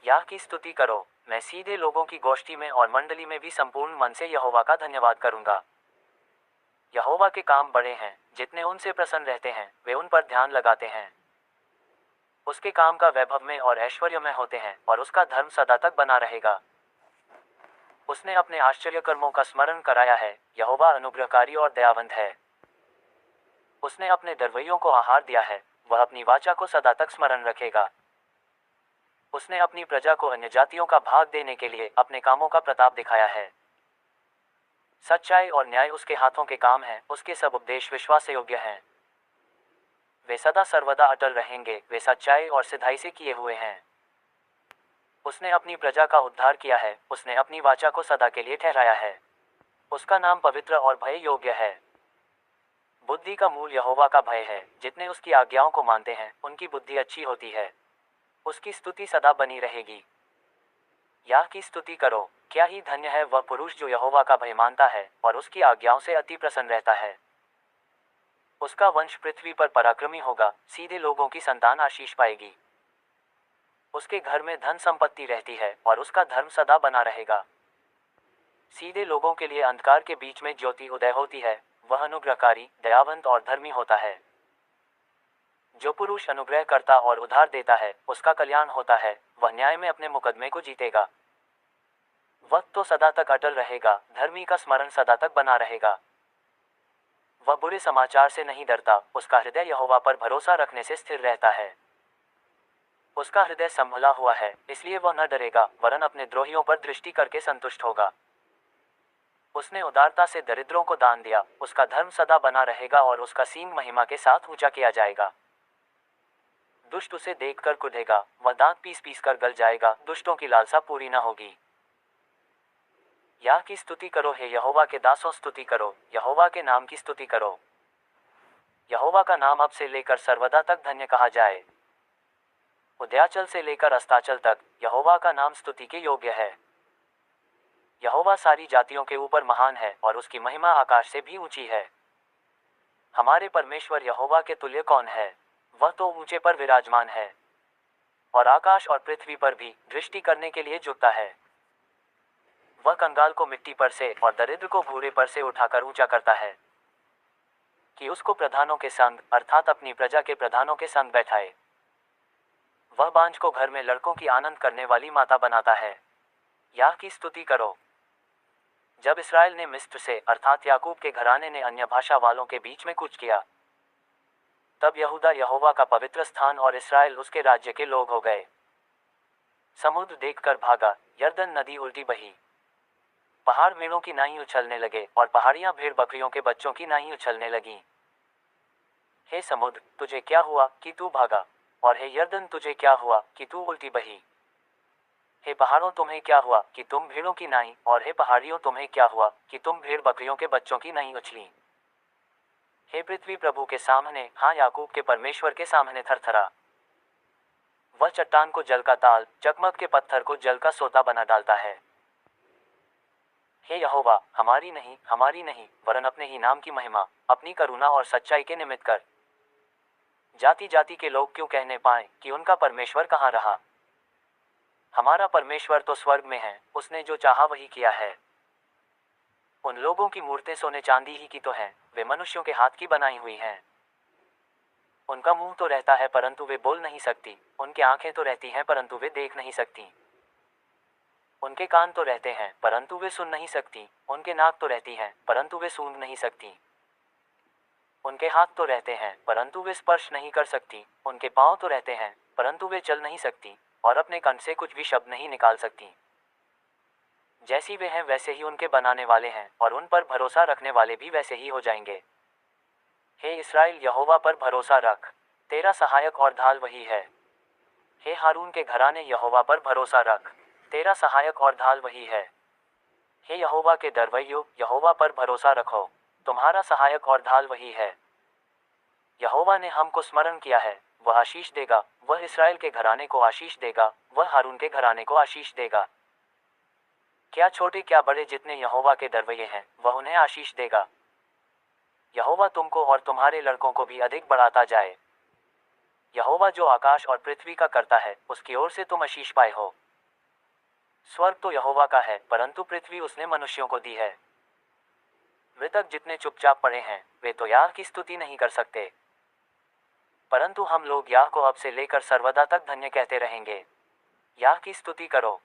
याह की स्तुति करो। मैं सीधे लोगों की गोष्ठी में और मंडली में भी संपूर्ण मन से यहोवा का धन्यवाद करूंगा। यहोवा के काम बड़े हैं, जितने उनसे प्रसन्न रहते हैं वे उन पर ध्यान लगाते हैं। उसके काम का वैभव में और ऐश्वर्य में होते हैं और उसका धर्म सदा तक बना रहेगा। उसने अपने आश्चर्य कर्मों का स्मरण कराया है। यहोवा अनुग्रहकारी और दयावंत है। उसने अपने दरवैयों को आहार दिया है। वह अपनी वाचा को सदा तक स्मरण रखेगा। उसने अपनी प्रजा को अन्य जातियों का भाग देने के लिए अपने कामों का प्रताप दिखाया है। सच्चाई और न्याय उसके हाथों के काम हैं। उसके सब उपदेश विश्वास योग्य हैं। वे सदा सर्वदा अटल रहेंगे। वे सच्चाई और सिधाई से किए हुए हैं। उसने अपनी प्रजा का उद्धार किया है। उसने अपनी वाचा को सदा के लिए ठहराया है। उसका नाम पवित्र और भय योग्य है। बुद्धि का मूल यहोवा का भय है। जितने उसकी आज्ञाओं को मानते हैं उनकी बुद्धि अच्छी होती है। उसकी स्तुति सदा बनी रहेगी। याह की स्तुति करो। क्या ही धन्य है वह पुरुष जो यहोवा का भय मानता है और उसकी आज्ञाओं से अति प्रसन्न रहता है। उसका वंश पृथ्वी पर पराक्रमी होगा। सीधे लोगों की संतान आशीष पाएगी। उसके घर में धन संपत्ति रहती है और उसका धर्म सदा बना रहेगा। सीधे लोगों के लिए अंधकार के बीच में ज्योति उदय होती है। वह अनुग्रहकारी, दयावंत और धर्मी होता है। जो पुरुष अनुग्रह करता और उधार देता है उसका कल्याण होता है। वह न्याय में अपने मुकदमे को जीतेगा। वह तो सदा तक अटल रहेगा। धर्मी का स्मरण सदा तक बना रहेगा। वह बुरे समाचार से नहीं डरता। उसका हृदय यहोवा पर भरोसा रखने से स्थिर रहता है। उसका हृदय संभला हुआ है, इसलिए वह न डरेगा, वरन अपने द्रोहियों पर दृष्टि करके संतुष्ट होगा। उसने उदारता से दरिद्रों को दान दिया। उसका धर्म सदा बना रहेगा और उसका सींग महिमा के साथ ऊंचा किया जाएगा। दुष्ट उसे देखकर कुढ़ेगा। वह दांत पीस पीस कर गल जाएगा। दुष्टों की लालसा पूरी न होगी। याह की स्तुति करो। हे यहोवा के दासों, स्तुति करो। यहोवा के नाम की स्तुति करो। यहोवा का नाम अब से लेकर सर्वदा तक धन्य कहा जाए। उदयाचल से लेकर अस्ताचल तक यहोवा का नाम स्तुति के योग्य है। यहोवा सारी जातियों के ऊपर महान है और उसकी महिमा आकाश से भी ऊंची है। हमारे परमेश्वर यहोवा के तुल्य कौन है? वह तो ऊंचे पर विराजमान है और आकाश और पृथ्वी पर भी दृष्टि करने के लिए झुकता है। वह कंगाल को मिट्टी पर से और दरिद्र को घूरे पर से उठाकर ऊंचा करता है कि उसको प्रधानों के संग अर्थात अपनी प्रजा के प्रधानों के संग बैठाए। वह बांझ को घर में लड़कों की आनंद करने वाली माता बनाता है। याह की स्तुति करो। जब इस्राएल ने मिस्र से अर्थात याकूब के घराने ने अन्य भाषा वालों के बीच में कूच किया, तब यहूदा यहोवा का पवित्र स्थान और इस्राएल उसके राज्य के लोग हो गए। समुद्र देखकर भागा, यरदन नदी उल्टी बही। पहाड़ मेढ़ों की नाई उछलने लगे और पहाड़ियां भेड़ बकरियों के बच्चों की नाई उछलने लगीं। हे समुद्र, तुझे क्या हुआ कि तू भागा? और हे यरदन, तुझे क्या हुआ कि तू उल्टी बही? हे पहाड़ों, तुम्हें क्या हुआ कि तुम भेड़ों की नाई, और हे पहाड़ियों, तुम्हें क्या हुआ कि तुम भेड़ बकरियों के बच्चों की नाई उछली? हे पृथ्वी प्रभु के सामने, हाँ याकूब के परमेश्वर के सामने थरथरा। वह चट्टान को जल का ताल, चकमक के पत्थर को जल का सोता बना डालता है। हे यहोवा, हमारी नहीं वरन अपने ही नाम की महिमा, अपनी करुणा और सच्चाई के निमित्त कर। जाति जाति के लोग क्यों कहने पाएं कि उनका परमेश्वर कहाँ रहा? हमारा परमेश्वर तो स्वर्ग में है। उसने जो चाहा वही किया है। उन लोगों की मूर्तें सोने चांदी ही की तो हैं। वे मनुष्यों के हाथ की बनाई हुई हैं। उनका मुंह तो रहता है परंतु वे बोल नहीं सकती। उनकी आंखें तो रहती हैं परंतु वे देख नहीं सकती। उनके कान तो रहते हैं परंतु वे सुन नहीं सकती। उनके नाक तो रहती हैं परंतु वे सूंघ नहीं सकती। उनके हाथ तो रहते हैं परंतु वे स्पर्श नहीं कर सकती। उनके पांव तो रहते हैं परंतु वे चल नहीं सकती और अपने कंठ से कुछ भी शब्द नहीं निकाल सकती। जैसी वे हैं वैसे ही उनके बनाने वाले हैं और उन पर भरोसा रखने वाले भी वैसे ही हो जाएंगे। हे इस्राएल, यहोवा पर भरोसा रख। तेरा सहायक और ढाल वही है। हे हारून के घराने, यहोवा पर भरोसा रख। तेरा सहायक और ढाल वही है। हे यहोवा के दरवैयों, यहोवा पर भरोसा रखो। तुम्हारा सहायक और ढाल वही है। यहोवा ने हमको स्मरण किया है, वह आशीष देगा। वह इस्राएल के घराने को आशीष देगा। वह हारून के घराने को आशीष देगा। क्या छोटे क्या बड़े जितने यहोवा के दरवैये हैं, वह उन्हें आशीष देगा। यहोवा तुमको और तुम्हारे लड़कों को भी अधिक बढ़ाता जाए। यहोवा जो आकाश और पृथ्वी का करता है, उसकी ओर से तुम आशीष पाए हो। स्वर्ग तो यहोवा का है, परंतु पृथ्वी उसने मनुष्यों को दी है। मृतक जितने चुपचाप पड़े हैं, वे तो याह की स्तुति नहीं कर सकते, परंतु हम लोग याह को अब से लेकर सर्वदा तक धन्य कहते रहेंगे। याह की स्तुति करो।